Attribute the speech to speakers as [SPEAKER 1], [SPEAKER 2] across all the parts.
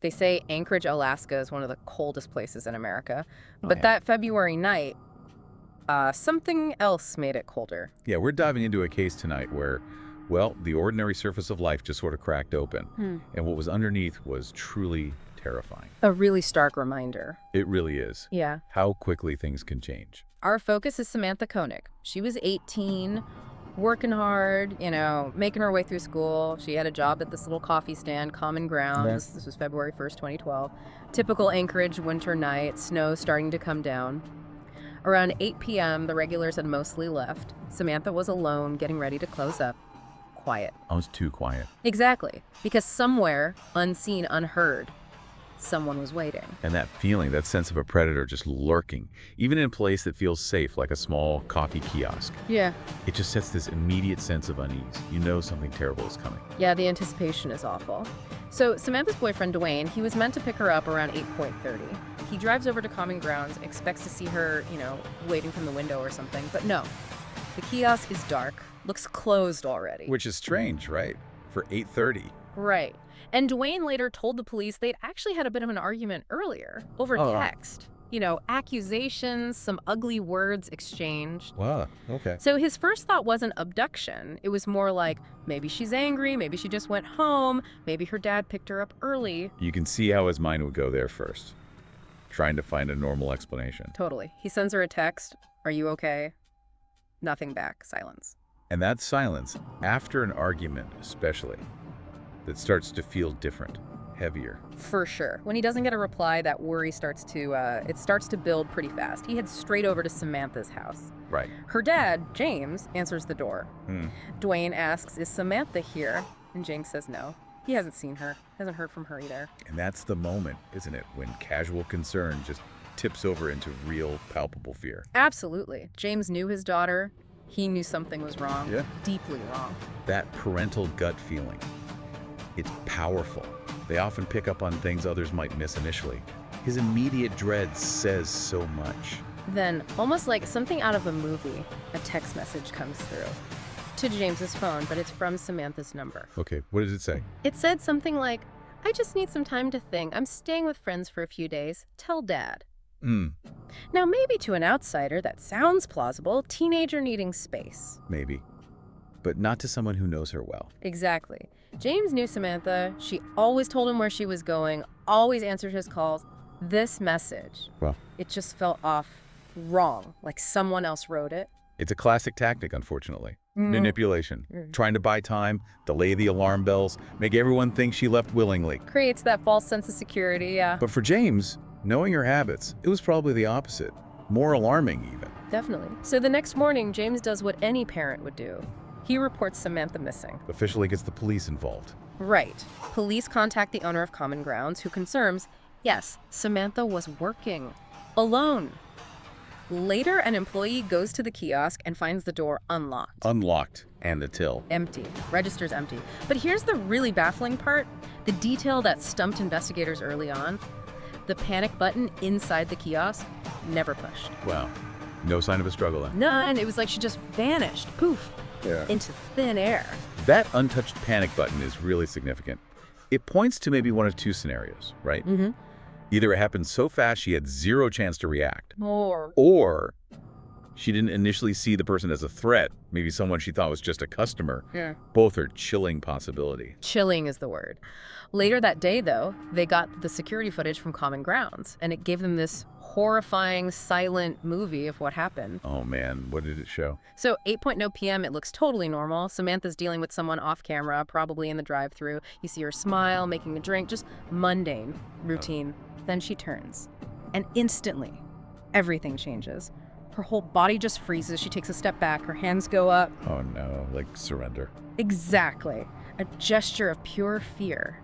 [SPEAKER 1] They say Anchorage, Alaska is one of the coldest places in America.
[SPEAKER 2] Oh,
[SPEAKER 1] But
[SPEAKER 2] yeah.
[SPEAKER 1] that February night, something else made it colder.
[SPEAKER 2] Yeah, we're diving into a case tonight where, well, the ordinary surface of life just sort of cracked open. And what was underneath was truly terrifying.
[SPEAKER 1] A really stark reminder.
[SPEAKER 2] It really is.
[SPEAKER 1] Yeah.
[SPEAKER 2] How quickly things can change.
[SPEAKER 1] Our focus is Samantha Koenig. She was 18, working hard, making her way through school. She had a job at this little coffee stand, Common Grounds. This was February 1st, 2012. Typical Anchorage winter night, snow starting to come down. Around 8 p.m., the regulars had mostly left. Samantha was alone, getting ready to close up. Quiet.
[SPEAKER 2] Almost too quiet.
[SPEAKER 1] Exactly. Because somewhere, unseen, unheard, someone was waiting.
[SPEAKER 2] And that feeling, that sense of a predator just lurking, even in a place that feels safe, like a small coffee kiosk.
[SPEAKER 1] Yeah.
[SPEAKER 2] It just sets this immediate sense of unease. You know something terrible is coming.
[SPEAKER 1] Yeah, the anticipation is awful. So Samantha's boyfriend, Dwayne, he was meant to pick her up around 8:30. He drives over to Common Grounds, expects to see her, waiting from the window or something. But no, the kiosk is dark, looks closed already.
[SPEAKER 2] Which is strange, right? For 8:30.
[SPEAKER 1] Right. And Dwayne later told the police they'd actually had a bit of an argument earlier over text. Accusations, some ugly words exchanged.
[SPEAKER 2] Wow, okay.
[SPEAKER 1] So his first thought wasn't abduction. It was more like, maybe she's angry, maybe she just went home, maybe her dad picked her up early.
[SPEAKER 2] You can see how his mind would go there first, trying to find a normal explanation.
[SPEAKER 1] Totally. He sends her a text, "Are you okay?" Nothing back, silence.
[SPEAKER 2] And that silence, after an argument especially, that starts to feel different, heavier.
[SPEAKER 1] For sure. When he doesn't get a reply, that worry starts to build pretty fast. He heads straight over to Samantha's house.
[SPEAKER 2] Right.
[SPEAKER 1] Her dad, James, answers the door.
[SPEAKER 2] Hmm.
[SPEAKER 1] Dwayne asks, "Is Samantha here?" And James says no. He hasn't seen her, hasn't heard from her either.
[SPEAKER 2] And that's the moment, isn't it, when casual concern just tips over into real, palpable fear.
[SPEAKER 1] Absolutely. James knew his daughter. He knew something was wrong.
[SPEAKER 2] Yeah.
[SPEAKER 1] Deeply wrong.
[SPEAKER 2] That parental gut feeling, it's powerful. They often pick up on things others might miss initially. His immediate dread says so much.
[SPEAKER 1] Then, almost like something out of a movie, a text message comes through to James's phone, but it's from Samantha's number.
[SPEAKER 2] Okay, what does it say?
[SPEAKER 1] It said something like, "I just need some time to think. I'm staying with friends for a few days. Tell Dad." Now, maybe to an outsider, that sounds plausible. Teenager needing space.
[SPEAKER 2] Maybe. But not to someone who knows her well.
[SPEAKER 1] Exactly. James knew Samantha. She always told him where she was going, always answered his calls. This message,
[SPEAKER 2] Well,
[SPEAKER 1] it just felt off, wrong, like someone else wrote it.
[SPEAKER 2] it's a classic tactic, unfortunately. Manipulation. Trying to buy time, delay the alarm bells, make everyone think she left willingly.
[SPEAKER 1] Creates that false sense of security, yeah.
[SPEAKER 2] But for James, knowing her habits, it was probably the opposite. More alarming, even.
[SPEAKER 1] Definitely. So the next morning, James does what any parent would do. He reports Samantha missing.
[SPEAKER 2] Officially gets the police involved.
[SPEAKER 1] Right. Police contact the owner of Common Grounds, who confirms, yes, Samantha was working. Alone. Later, an employee goes to the kiosk and finds the door unlocked.
[SPEAKER 2] Unlocked. And the till.
[SPEAKER 1] Empty. Register's empty. But here's the really baffling part. The detail that stumped investigators early on. The panic button inside the kiosk, never pushed.
[SPEAKER 2] Wow. No sign of a struggle then.
[SPEAKER 1] None. It was like she just vanished, poof, into thin air.
[SPEAKER 2] That untouched panic button is really significant. It points to maybe one of two scenarios, right? Either it happened so fast she had zero chance to react, or she didn't initially see the person as a threat, maybe someone she thought was just a customer.
[SPEAKER 1] Yeah.
[SPEAKER 2] Both are chilling possibility.
[SPEAKER 1] Chilling is the word. Later that day, though, they got the security footage from Common Grounds, and it gave them this horrifying, silent movie of what happened.
[SPEAKER 2] Oh man, what did it show?
[SPEAKER 1] So 8:00 p.m., it looks totally normal. Samantha's dealing with someone off camera, probably in the drive-thru. You see her smile, making a drink, just mundane, routine. Then she turns, and instantly, everything changes. Her whole body just freezes. She takes a step back. Her hands go up.
[SPEAKER 2] Oh no, like surrender.
[SPEAKER 1] Exactly. A gesture of pure fear.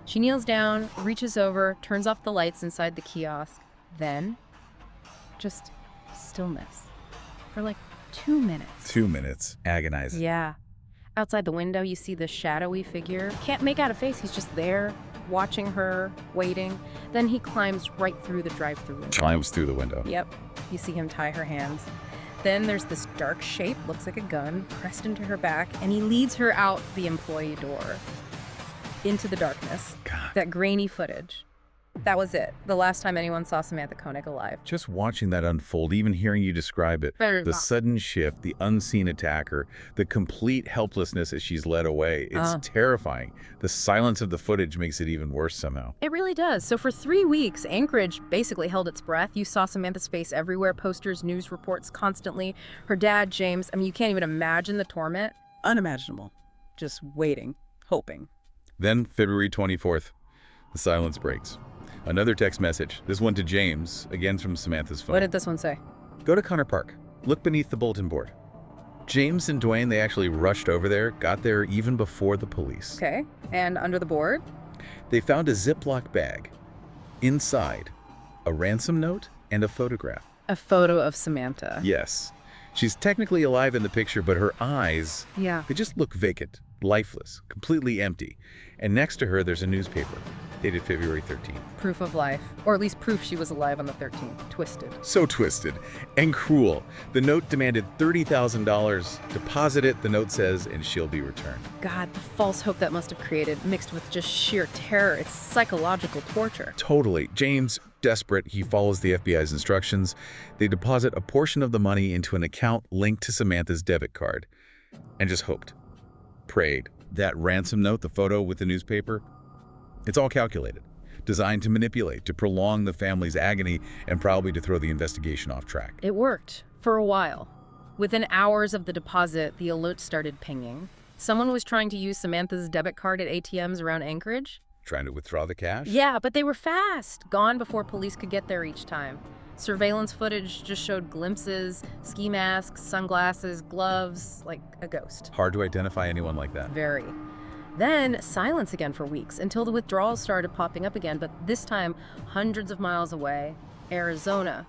[SPEAKER 1] She kneels down, reaches over, turns off the lights inside the kiosk. Then, just stillness. For like 2 minutes.
[SPEAKER 2] 2 minutes. Agonizing.
[SPEAKER 1] Yeah. Outside the window, you see this shadowy figure. Can't make out a face. He's just there, watching her, waiting. Then he climbs right through the drive-thru window.
[SPEAKER 2] Climbs through the window.
[SPEAKER 1] Yep. You see him tie her hands. Then there's this dark shape, looks like a gun, pressed into her back, and he leads her out the employee door. into the darkness.
[SPEAKER 2] God.
[SPEAKER 1] That grainy footage. That was it. The last time anyone saw Samantha Koenig alive.
[SPEAKER 2] Just watching that unfold, even hearing you describe it, the sudden shift, the unseen attacker, the complete helplessness as she's led away, it's terrifying. The silence of the footage makes it even worse somehow.
[SPEAKER 1] It really does. So for 3 weeks, Anchorage basically held its breath. You saw Samantha's face everywhere, posters, news reports constantly. Her dad, James, I mean, you can't even imagine the torment.
[SPEAKER 3] Unimaginable. Just waiting, hoping.
[SPEAKER 2] Then, February 24th, the silence breaks. Another text message, this one to James, again from Samantha's phone.
[SPEAKER 1] What did this one say?
[SPEAKER 2] Go to Connor Park. Look beneath the bulletin board. James and Dwayne, they actually rushed over there, got there even before the police.
[SPEAKER 1] Okay, and under the board?
[SPEAKER 2] They found a Ziploc bag. Inside, a ransom note and a photograph.
[SPEAKER 1] A photo of Samantha.
[SPEAKER 2] Yes. She's technically alive in the picture, but her eyes, they just look vacant, lifeless, completely empty. And next to her, there's a newspaper, dated February 13th.
[SPEAKER 1] Proof of life, or at least proof she was alive on the 13th. Twisted.
[SPEAKER 2] So twisted and cruel. The note demanded $30,000. Deposit it, the note says, and she'll be returned.
[SPEAKER 1] God, the false hope that must have created, mixed with just sheer terror. It's psychological torture.
[SPEAKER 2] Totally. James, desperate, he follows the FBI's instructions. They deposit a portion of the money into an account linked to Samantha's debit card. And just hoped. Prayed. That ransom note, the photo with the newspaper, it's all calculated. Designed to manipulate, to prolong the family's agony, and probably to throw the investigation off track.
[SPEAKER 1] It worked. For a while. Within hours of the deposit, the alert started pinging. Someone was trying to use Samantha's debit card at ATMs around Anchorage.
[SPEAKER 2] Trying to withdraw the cash?
[SPEAKER 1] Yeah, but they were fast. Gone before police could get there each time. Surveillance footage just showed glimpses, ski masks, sunglasses, gloves, like a ghost.
[SPEAKER 2] Hard to identify anyone like that.
[SPEAKER 1] Very. Then silence again for weeks until the withdrawals started popping up again, but this time hundreds of miles away. Arizona,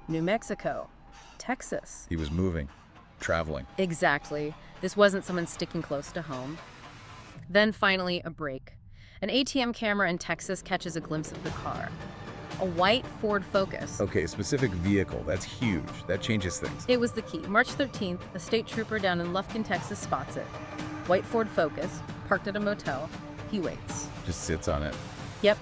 [SPEAKER 1] New Mexico, Texas.
[SPEAKER 2] He was moving, traveling.
[SPEAKER 1] Exactly. This wasn't someone sticking close to home. Then finally, a break. An ATM camera in Texas catches a glimpse of the car. A white Ford Focus.
[SPEAKER 2] Okay, specific vehicle. That's huge. That changes things.
[SPEAKER 1] It was the key. March 13th, a state trooper down in Lufkin, Texas spots it. White Ford Focus, parked at a motel. He waits.
[SPEAKER 2] Just sits on it.
[SPEAKER 1] Yep,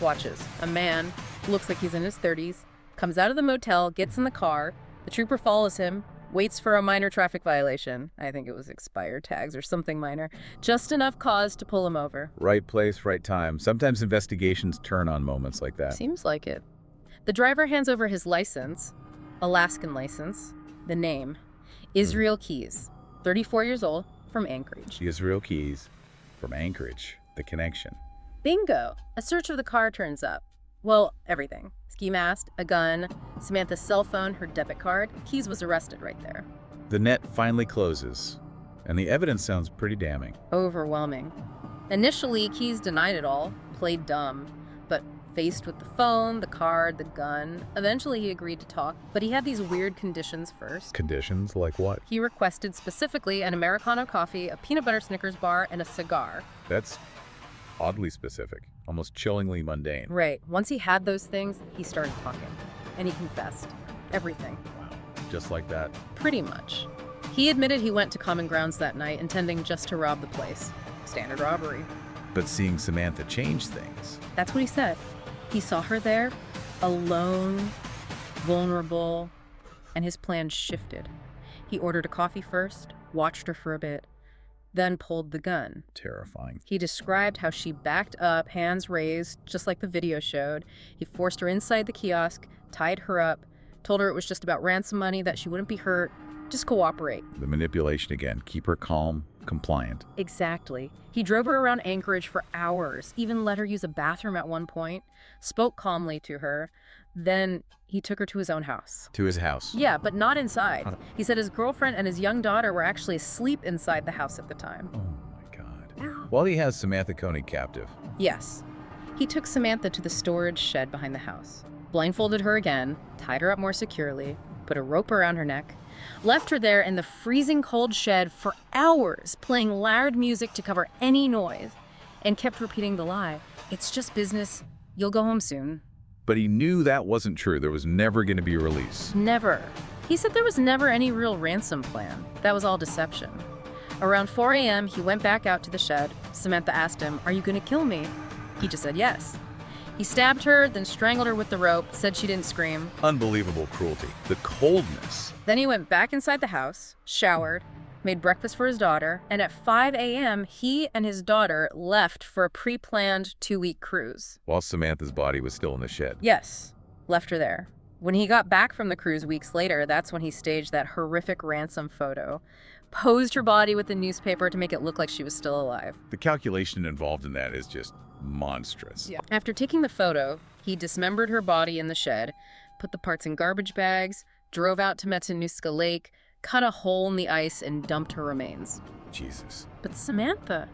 [SPEAKER 1] watches. A man, looks like he's in his 30s, comes out of the motel, gets in the car. The trooper follows him, waits for a minor traffic violation. I think it was expired tags or something minor. Just enough cause to pull him over.
[SPEAKER 2] Right place, right time. Sometimes investigations turn on moments like that.
[SPEAKER 1] Seems like it. The driver hands over his license, Alaskan license, the name, Israel Keys, 34 years old, from Anchorage.
[SPEAKER 2] Israel Keys, from Anchorage, the connection.
[SPEAKER 1] Bingo! A search of the car turns up. Well, everything. Ski mask, a gun, Samantha's cell phone, her debit card. Keys was arrested right there.
[SPEAKER 2] The net finally closes, and the evidence sounds pretty damning.
[SPEAKER 1] Overwhelming. Initially, Keys denied it all, played dumb, but faced with the phone, the card, the gun, eventually he agreed to talk, but he had these weird conditions first.
[SPEAKER 2] Conditions like what?
[SPEAKER 1] He requested specifically an Americano coffee, a peanut butter Snickers bar, and a cigar.
[SPEAKER 2] That's oddly specific, almost chillingly mundane.
[SPEAKER 1] Right. Once he had those things, he started talking. And he confessed. Everything.
[SPEAKER 2] Wow. Just like that.
[SPEAKER 1] Pretty much. He admitted he went to Common Grounds that night, intending just to rob the place. Standard robbery.
[SPEAKER 2] But seeing Samantha change things.
[SPEAKER 1] That's what he said. He saw her there, alone, vulnerable, and his plans shifted. He ordered a coffee first, watched her for a bit, then pulled the gun.
[SPEAKER 2] Terrifying.
[SPEAKER 1] He described how she backed up, hands raised, just like the video showed. He forced her inside the kiosk, tied her up, told her it was just about ransom money, that she wouldn't be hurt, just cooperate.
[SPEAKER 2] The manipulation again. Keep her calm, compliant.
[SPEAKER 1] Exactly. He drove her around Anchorage for hours, even let her use a bathroom at one point, spoke calmly to her. Then he took her to his own house.
[SPEAKER 2] To his house?
[SPEAKER 1] Yeah, but not inside. He said his girlfriend and his young daughter were actually asleep inside the house at the time.
[SPEAKER 2] Oh my God. While he has Samantha Koenig captive.
[SPEAKER 1] Yes. He took Samantha to the storage shed behind the house, blindfolded her again, tied her up more securely, put a rope around her neck, left her there in the freezing cold shed for hours, playing loud music to cover any noise, and kept repeating the lie. It's just business. You'll go home soon.
[SPEAKER 2] But he knew that wasn't true. There was never going to be a release.
[SPEAKER 1] Never. He said there was never any real ransom plan. That was all deception. Around 4 a.m., he went back out to the shed, Samantha asked him, "Are you going to kill me?" He just said yes. He stabbed her, then strangled her with the rope, said she didn't scream.
[SPEAKER 2] Unbelievable cruelty. The coldness.
[SPEAKER 1] Then he went back inside the house, showered, made breakfast for his daughter, and at 5 a.m., he and his daughter left for a pre-planned 2-week cruise.
[SPEAKER 2] While Samantha's body was still in the shed.
[SPEAKER 1] Yes, left her there. When he got back from the cruise weeks later, that's when he staged that horrific ransom photo, posed her body with the newspaper to make it look like she was still alive.
[SPEAKER 2] The calculation involved in that is just monstrous.
[SPEAKER 1] Yeah. After taking the photo, he dismembered her body in the shed, put the parts in garbage bags, drove out to Matanuska Lake, cut a hole in the ice, and dumped her remains.
[SPEAKER 2] Jesus.
[SPEAKER 1] But Samantha,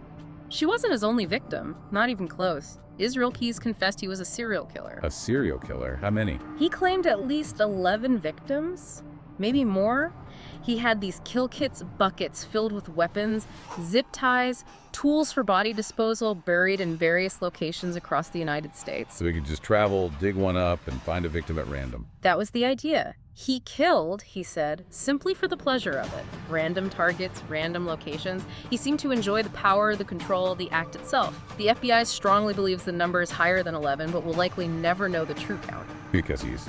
[SPEAKER 1] she wasn't his only victim, not even close. Israel Keyes confessed he was a serial killer.
[SPEAKER 2] A serial killer? How many?
[SPEAKER 1] He claimed at least 11 victims, maybe more. He had these kill kits buckets filled with weapons, zip ties, tools for body disposal buried in various locations across the United States.
[SPEAKER 2] So he could just travel, dig one up, and find a victim at random.
[SPEAKER 1] That was the idea. He killed, he said, simply for the pleasure of it. Random targets, random locations. He seemed to enjoy the power, the control, the act itself. The FBI strongly believes the number is higher than 11, but will likely never know the true count.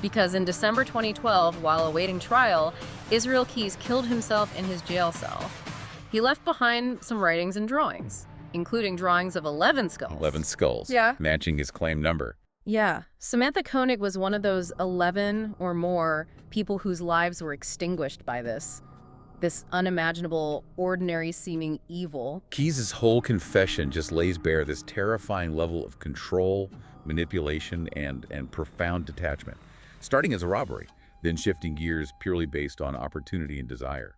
[SPEAKER 1] Because in December 2012, while awaiting trial, Israel Keyes killed himself in his jail cell. He left behind some writings and drawings, including drawings of 11 skulls.
[SPEAKER 2] 11 skulls.
[SPEAKER 1] Yeah.
[SPEAKER 2] Matching his claimed number.
[SPEAKER 1] Yeah. Samantha Koenig was one of those 11 or more people whose lives were extinguished by this unimaginable, ordinary-seeming evil.
[SPEAKER 2] Keyes' whole confession just lays bare this terrifying level of control, manipulation, and profound detachment. Starting as a robbery, then shifting gears purely based on opportunity and desire.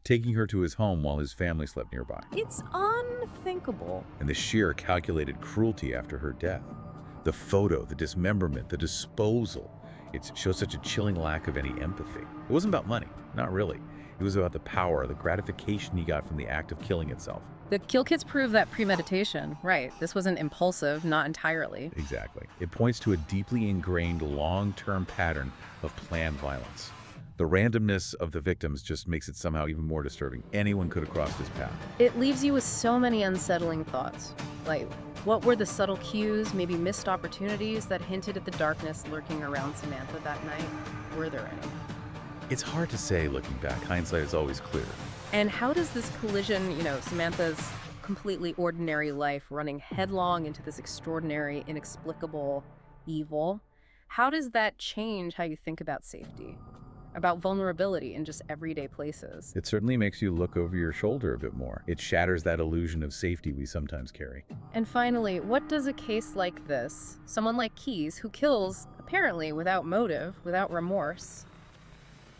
[SPEAKER 2] Taking her to his home while his family slept nearby.
[SPEAKER 1] It's unthinkable.
[SPEAKER 2] And the sheer calculated cruelty after her death. The photo, the dismemberment, the disposal. It shows such a chilling lack of any empathy. It wasn't about money, not really. It was about the power, the gratification he got from the act of killing itself.
[SPEAKER 1] The kill kits prove that premeditation, right. This wasn't impulsive, not entirely.
[SPEAKER 2] Exactly. It points to a deeply ingrained long-term pattern of planned violence. The randomness of the victims just makes it somehow even more disturbing. Anyone could have crossed his path.
[SPEAKER 1] It leaves you with so many unsettling thoughts. Like, what were the subtle cues, maybe missed opportunities that hinted at the darkness lurking around Samantha that night? Were there any?
[SPEAKER 2] It's hard to say looking back. Hindsight is always clear.
[SPEAKER 1] And how does this collision, Samantha's completely ordinary life running headlong into this extraordinary, inexplicable evil, how does that change how you think about safety? About vulnerability in just everyday places?
[SPEAKER 2] It certainly makes you look over your shoulder a bit more. It shatters that illusion of safety we sometimes carry.
[SPEAKER 1] And finally, what does a case like this, someone like Keyes, who kills apparently without motive, without remorse,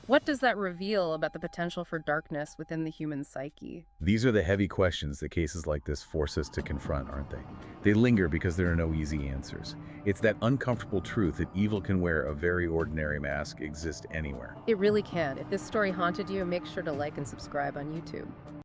[SPEAKER 1] what does that reveal about the potential for darkness within the human psyche?
[SPEAKER 2] These are the heavy questions that cases like this force us to confront, aren't they? They linger because there are no easy answers. It's that uncomfortable truth that evil can wear a very ordinary mask, exist anywhere.
[SPEAKER 1] It really can. If this story haunted you, make sure to like and subscribe on YouTube.